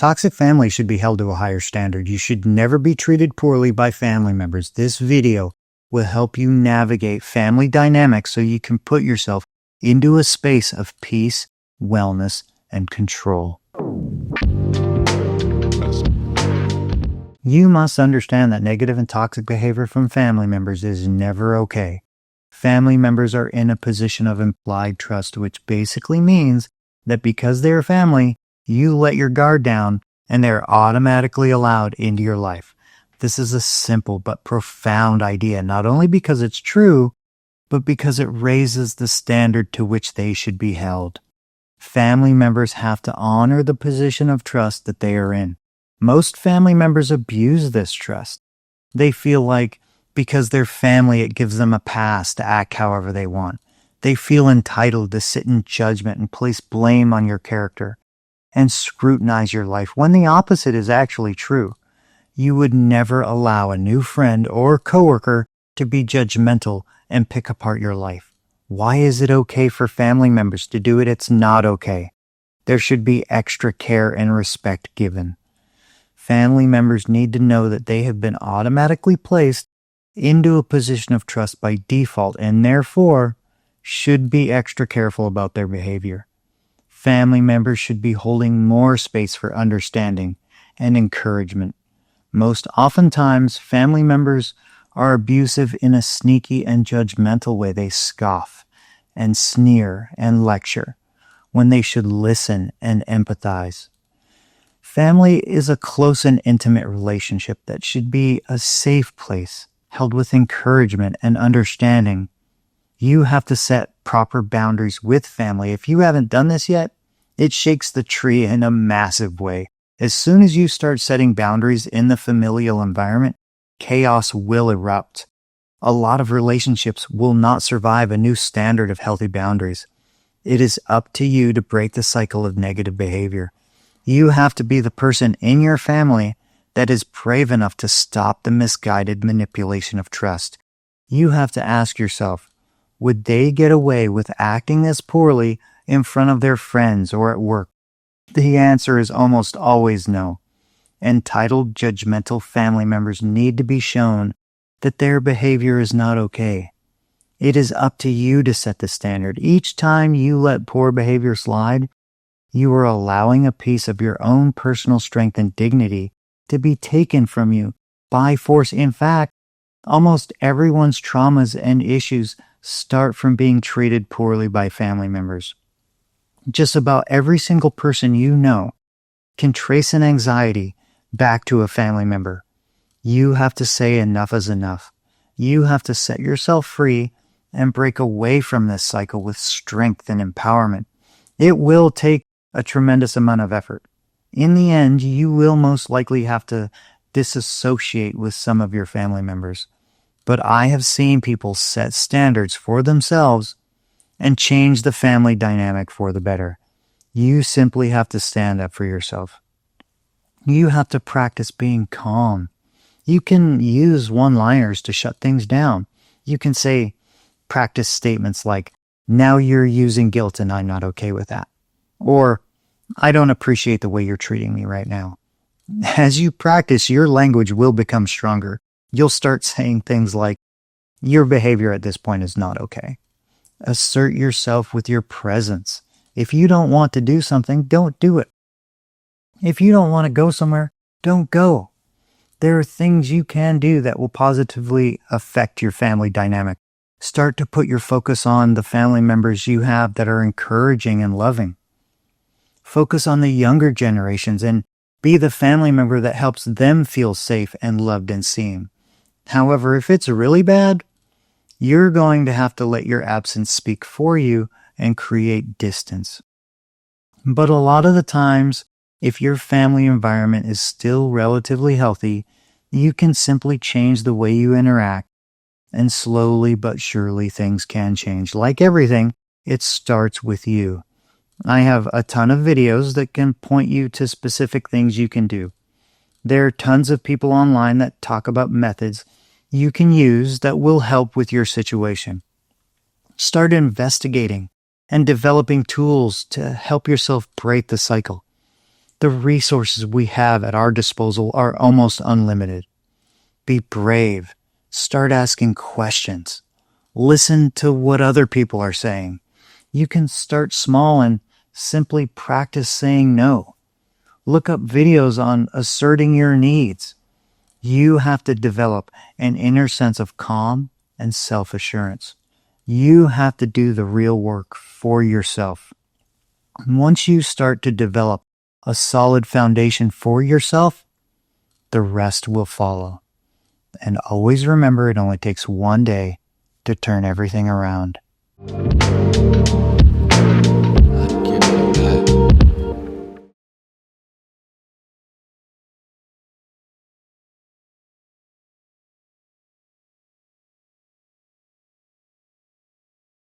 Toxic family should be held to a higher standard. You should never be treated poorly by family members. This video will help you navigate family dynamics so you can put yourself into a space of peace, wellness, and control. You must understand that negative and toxic behavior from family members is never okay. Family members are in a position of implied trust, which basically means that because they're family, you let your guard down and they're automatically allowed into your life. This is a simple but profound idea, not only because it's true, but because it raises the standard to which they should be held. Family members have to honor the position of trust that they are in. Most family members abuse this trust. They feel like because they're family, it gives them a pass to act however they want. They feel entitled to sit in judgment and place blame on your character and scrutinize your life, when the opposite is actually true. You would never allow a new friend or coworker to be judgmental and pick apart your life. Why is it okay for family members to do it? It's not okay. There should be extra care and respect given. Family members need to know that they have been automatically placed into a position of trust by default and therefore should be extra careful about their behavior. Family members should be holding more space for understanding and encouragement. Most oftentimes, family members are abusive in a sneaky and judgmental way. They scoff and sneer and lecture when they should listen and empathize. Family is a close and intimate relationship that should be a safe place, held with encouragement and understanding. You have to set proper boundaries with family. If you haven't done this yet, it shakes the tree in a massive way. As soon as you start setting boundaries in the familial environment, chaos will erupt. A lot of relationships will not survive a new standard of healthy boundaries. It is up to you to break the cycle of negative behavior. You have to be the person in your family that is brave enough to stop the misguided manipulation of trust. You have to ask yourself, would they get away with acting this poorly in front of their friends or at work? The answer is almost always no. Entitled, judgmental family members need to be shown that their behavior is not okay. It is up to you to set the standard. Each time you let poor behavior slide, you are allowing a piece of your own personal strength and dignity to be taken from you by force. In fact, almost everyone's traumas and issues start from being treated poorly by family members. Just about every single person you know can trace an anxiety back to a family member. You have to say enough is enough. You have to set yourself free and break away from this cycle with strength and empowerment. It will take a tremendous amount of effort. In the end, you will most likely have to disassociate with some of your family members. But I have seen people set standards for themselves and change the family dynamic for the better. You simply have to stand up for yourself. You have to practice being calm. You can use one-liners to shut things down. You can say, practice statements like, now you're using guilt and I'm not okay with that. Or, I don't appreciate the way you're treating me right now. As you practice, your language will become stronger. You'll start saying things like, your behavior at this point is not okay. Assert yourself with your presence. If you don't want to do something, don't do it. If you don't want to go somewhere, don't go. There are things you can do that will positively affect your family dynamic. Start to put your focus on the family members you have that are encouraging and loving. Focus on the younger generations and be the family member that helps them feel safe and loved and seen. However, if it's really bad, you're going to have to let your absence speak for you and create distance. But a lot of the times, if your family environment is still relatively healthy, you can simply change the way you interact, and slowly but surely things can change. Like everything, it starts with you. I have a ton of videos that can point you to specific things you can do. There are tons of people online that talk about methods you can use that will help with your situation. Start investigating and developing tools to help yourself break the cycle. The resources we have at our disposal are almost unlimited. Be brave. Start asking questions. Listen to what other people are saying. You can start small and simply practice saying no. Look up videos on asserting your needs. You have to develop an inner sense of calm and self-assurance. You have to do the real work for yourself. Once you start to develop a solid foundation for yourself, the rest will follow. And always remember, it only takes one day to turn everything around.